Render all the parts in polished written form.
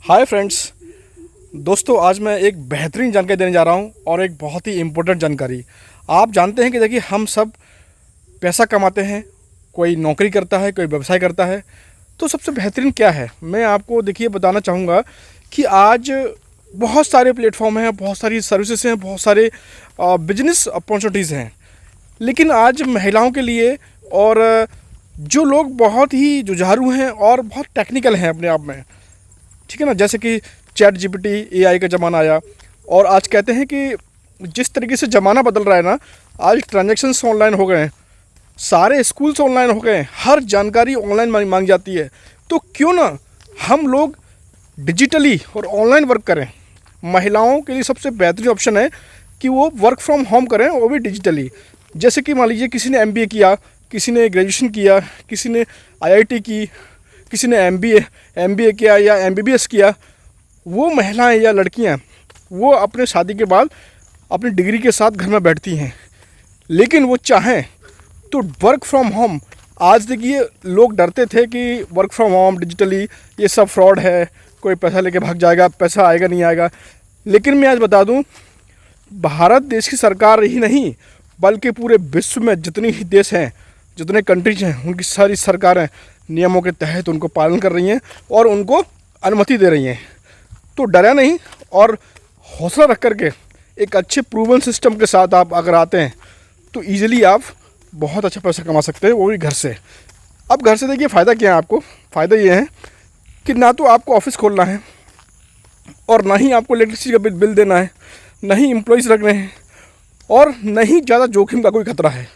Hi friends. दोस्तों, आज मैं एक बेहतरीन जानकारी देने जा रहा हूं और एक बहुत ही इम्पोर्टेंट जानकारी। आप जानते हैं कि देखिए, हम सब पैसा कमाते हैं, कोई नौकरी करता है, कोई व्यवसाय करता है। तो सबसे बेहतरीन क्या है, मैं आपको देखिए बताना चाहूँगा कि आज बहुत सारे प्लेटफॉर्म हैं, बहुत सारी सर्विसेज हैं, बहुत सारे बिजनेस अपॉर्चुनिटीज़ हैं। लेकिन आज महिलाओं के लिए और जो लोग बहुत ही जुझारू हैं और बहुत टेक्निकल हैं अपने आप में, ठीक है ना, जैसे कि चैट जीपीटी, एआई का ज़माना आया। और आज कहते हैं कि जिस तरीके से ज़माना बदल रहा है ना, आज ट्रांजैक्शंस ऑनलाइन हो गए हैं, सारे स्कूल्स ऑनलाइन हो गए हैं, हर जानकारी ऑनलाइन मांगी जाती है। तो क्यों ना हम लोग डिजिटली और ऑनलाइन वर्क करें। महिलाओं के लिए सबसे बेहतरीन ऑप्शन है कि वो वर्क फ्रॉम होम करें, वो भी डिजिटली। जैसे कि मान लीजिए किसी ने एमबीए किया, किसी ने ग्रेजुएशन किया, किसी ने आईआईटी की, किसी ने एमबीए किया या एमबीबीएस किया। वो महिलाएं या लड़कियां वो अपने शादी के बाद अपनी डिग्री के साथ घर में बैठती हैं, लेकिन वो चाहें तो वर्क फ्रॉम होम। आज देखिए, लोग डरते थे कि वर्क फ्रॉम होम डिजिटली ये सब फ्रॉड है, कोई पैसा लेके भाग जाएगा, पैसा आएगा नहीं आएगा। लेकिन मैं आज बता दूं, भारत देश की सरकार ही नहीं बल्कि पूरे विश्व में जितनी ही देश हैं, जितने कंट्रीज हैं, उनकी सारी सरकारें नियमों के तहत उनको पालन कर रही हैं और उनको अनुमति दे रही हैं। तो डरा नहीं और हौसला रख करके एक अच्छे प्रूवन सिस्टम के साथ आप अगर आते हैं तो ईजिली आप बहुत अच्छा पैसा कमा सकते हैं, वो भी घर से। अब घर से देखिए फ़ायदा क्या है आपको। फ़ायदा ये है कि ना तो आपको ऑफिस खोलना है और ना ही आपको इलेक्ट्रिसिटी का बिल देना है, ना ही एम्प्लॉयज़ रखने हैं, और ना ही ज़्यादा जोखिम का कोई खतरा है।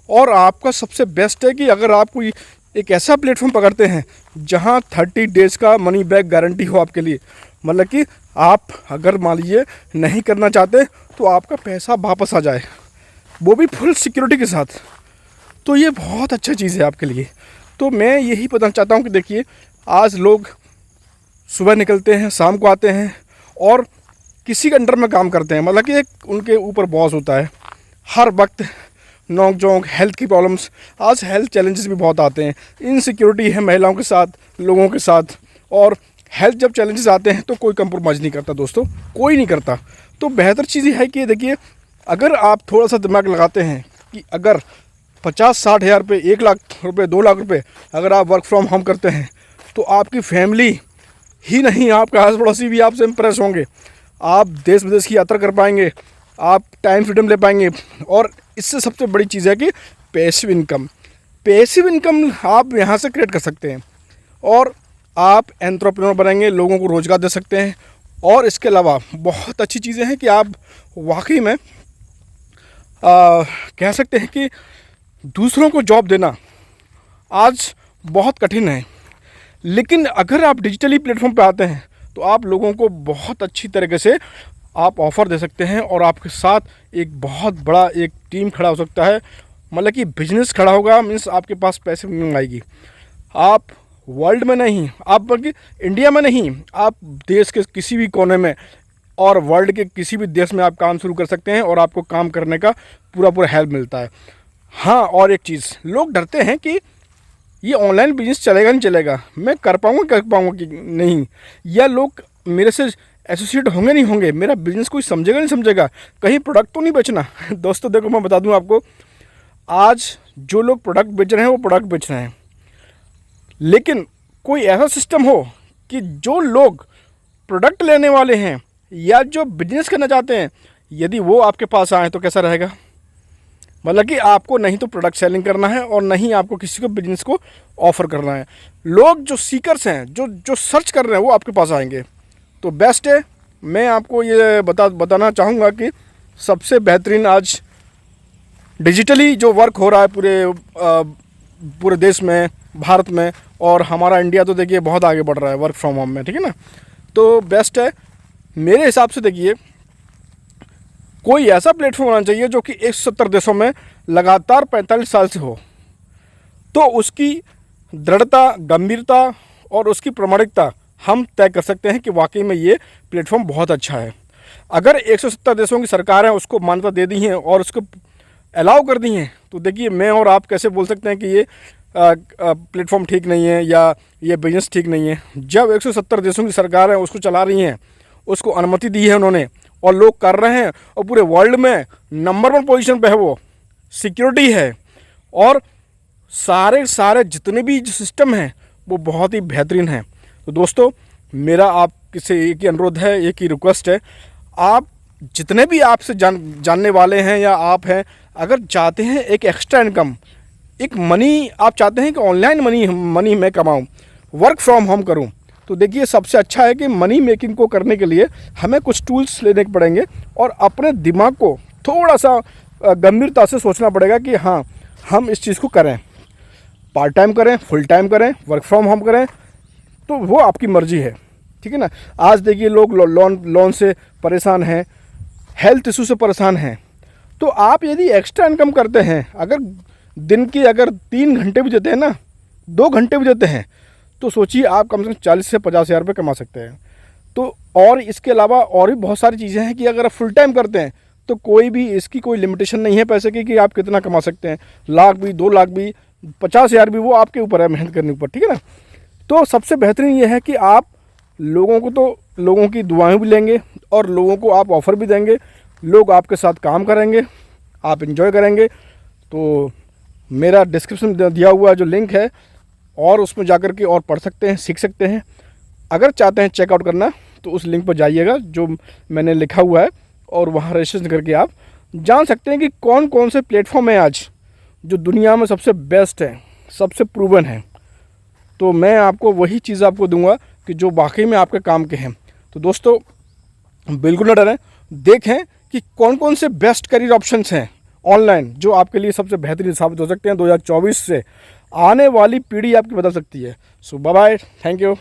और आपका सबसे बेस्ट है कि अगर आप कोई एक ऐसा प्लेटफॉर्म पकड़ते हैं जहां 30 डेज़ का मनी बैक गारंटी हो आपके लिए, मतलब कि आप अगर मान लीजिए नहीं करना चाहते तो आपका पैसा वापस आ जाए, वो भी फुल सिक्योरिटी के साथ। तो ये बहुत अच्छा चीज़ है आपके लिए। तो मैं यही बताना चाहता हूँ कि देखिए, आज लोग सुबह निकलते हैं, शाम को आते हैं और किसी के अंडर में काम करते हैं, मतलब कि एक उनके ऊपर बॉस होता है। हर वक्त नोक झोंक, हेल्थ की प्रॉब्लम्स, आज हेल्थ चैलेंजेस भी बहुत आते हैं, इनसिक्योरिटी है महिलाओं के साथ, लोगों के साथ। और हेल्थ जब चैलेंजेस आते हैं तो कोई कंप्रोमाइज़ नहीं करता दोस्तों, कोई नहीं करता। तो बेहतर चीज़ ये है कि देखिए, अगर आप थोड़ा सा दिमाग लगाते हैं कि अगर 50-60 हज़ार रुपये, 1 लाख रुपये, 2 लाख रुपये अगर आप वर्क फ्रॉम होम करते हैं तो आपकी फैमिली ही नहीं, आपके आस पड़ोसी भी आपसे इम्प्रेस होंगे। आप देश विदेश की यात्रा कर पाएंगे, आप टाइम फ्रीडम ले पाएंगे। और इससे सबसे बड़ी चीज़ है कि पैसिव इनकम। पैसिव इनकम आप यहाँ से क्रिएट कर सकते हैं और आप एंटरप्रेन्योर बनेंगे, लोगों को रोज़गार दे सकते हैं। और इसके अलावा बहुत अच्छी चीज़ें हैं कि आप वाकई में कह सकते हैं कि दूसरों को जॉब देना आज बहुत कठिन है। लेकिन अगर आप डिजिटली प्लेटफॉर्म पे आते हैं तो आप लोगों को बहुत अच्छी तरीके से आप ऑफ़र दे सकते हैं और आपके साथ एक बहुत बड़ा एक टीम खड़ा हो सकता है, मतलब कि बिजनेस खड़ा होगा। मीन्स आपके पास पैसे मिल आएगी। आप वर्ल्ड में नहीं, आप बल्कि इंडिया में नहीं, आप देश के किसी भी कोने में और वर्ल्ड के किसी भी देश में आप काम शुरू कर सकते हैं और आपको काम करने का पूरा पूरा हेल्प मिलता है। हाँ, और एक चीज़, लोग डरते हैं कि ये ऑनलाइन बिजनेस चलेगा नहीं चलेगा, मैं कर पाऊँगा कि नहीं, या लोग मेरे से एसोसिएट होंगे नहीं होंगे, मेरा बिजनेस कोई समझेगा नहीं समझेगा, कहीं प्रोडक्ट तो नहीं बेचना। दोस्तों देखो, मैं बता दूं आपको, आज जो लोग प्रोडक्ट बेच रहे हैं वो प्रोडक्ट बेच रहे हैं, लेकिन कोई ऐसा सिस्टम हो कि जो लोग प्रोडक्ट लेने वाले हैं या जो बिजनेस करना चाहते हैं, यदि वो आपके पास आए तो कैसा रहेगा। मतलब कि आपको नहीं तो प्रोडक्ट सेलिंग करना है और नहीं आपको किसी को बिजनेस को ऑफ़र करना है। लोग जो सीकर्स हैं, जो सर्च कर रहे हैं, वो आपके पास आएंगे। तो बेस्ट है, मैं आपको ये बताना चाहूँगा कि सबसे बेहतरीन आज डिजिटली जो वर्क हो रहा है पूरे देश में, भारत में, और हमारा इंडिया तो देखिए बहुत आगे बढ़ रहा है वर्क फ्रॉम होम में, ठीक है ना। तो बेस्ट है मेरे हिसाब से। देखिए, कोई ऐसा प्लेटफॉर्म होना चाहिए जो कि 170 देशों में लगातार 45 साल से हो, तो उसकी दृढ़ता, गंभीरता और उसकी प्रामाणिकता हम तय कर सकते हैं कि वाकई में ये प्लेटफॉर्म बहुत अच्छा है। अगर 170 देशों की सरकारें उसको मान्यता दे दी हैं और उसको अलाउ कर दी हैं, तो देखिए मैं और आप कैसे बोल सकते हैं कि ये प्लेटफॉर्म ठीक नहीं है या ये बिजनेस ठीक नहीं है। जब 170 देशों की सरकार है उसको चला रही हैं, उसको अनुमति दी है उन्होंने और लोग कर रहे हैं और पूरे वर्ल्ड में नंबर 1 पोजीशन पे है, वो सिक्योरिटी है और सारे जितने भी जो सिस्टम हैं वो बहुत ही बेहतरीन हैं। तो दोस्तों मेरा आपसे एक ही अनुरोध है, एक ही रिक्वेस्ट है, आप जितने भी आपसे जानने वाले हैं या आप हैं, अगर चाहते हैं एक एक्स्ट्रा इनकम, एक मनी आप चाहते हैं कि ऑनलाइन मनी मैं कमाऊं, वर्क फ्रॉम होम करूं, तो देखिए सबसे अच्छा है कि मनी मेकिंग को करने के लिए हमें कुछ टूल्स लेने पड़ेंगे और अपने दिमाग को थोड़ा सा गंभीरता से सोचना पड़ेगा कि हाँ हम इस चीज़ को करें, पार्ट टाइम करें, फुल टाइम करें, वर्क फ्रॉम होम करें, तो वो आपकी मर्ज़ी है, ठीक है ना। आज देखिए लोग लोन से परेशान हैं, हेल्थ इशू से परेशान हैं, तो आप यदि एक्स्ट्रा इनकम करते हैं, अगर दिन की अगर 3 घंटे भी देते हैं ना, 2 घंटे भी देते हैं, तो सोचिए आप कम से कम 40 से 50 हज़ार रुपये कमा सकते हैं। तो और इसके अलावा और भी बहुत सारी चीज़ें हैं कि अगर आप फुल टाइम करते हैं तो कोई भी इसकी कोई लिमिटेशन नहीं है पैसे की कि आप कितना कमा सकते हैं, लाख भी, 2 लाख भी, 50 हज़ार भी, वो आपके ऊपर है, मेहनत करने के ऊपर, ठीक है ना। तो सबसे बेहतरीन ये है कि आप लोगों की दुआएं भी लेंगे और लोगों को आप ऑफ़र भी देंगे, लोग आपके साथ काम करेंगे, आप इन्जॉय करेंगे। तो मेरा डिस्क्रिप्शन दिया हुआ जो लिंक है और उसमें जाकर के और पढ़ सकते हैं, सीख सकते हैं। अगर चाहते हैं चेकआउट करना तो उस लिंक पर जाइएगा जो मैंने लिखा हुआ है और वहाँ रजिस्ट्रेशन करके आप जान सकते हैं कि कौन कौन से प्लेटफॉर्म है आज जो दुनिया में सबसे बेस्ट है, सबसे प्रूवन है। तो मैं आपको वही चीज़ आपको दूंगा कि जो वाकई में आपके काम के हैं। तो दोस्तों बिल्कुल न डरें, देखें कि कौन कौन से बेस्ट करियर ऑप्शंस हैं ऑनलाइन जो आपके लिए सबसे बेहतरीन साबित हो सकते हैं। 2024 से आने वाली पीढ़ी आपकी बदल सकती है। सो बाय बाय, थैंक यू।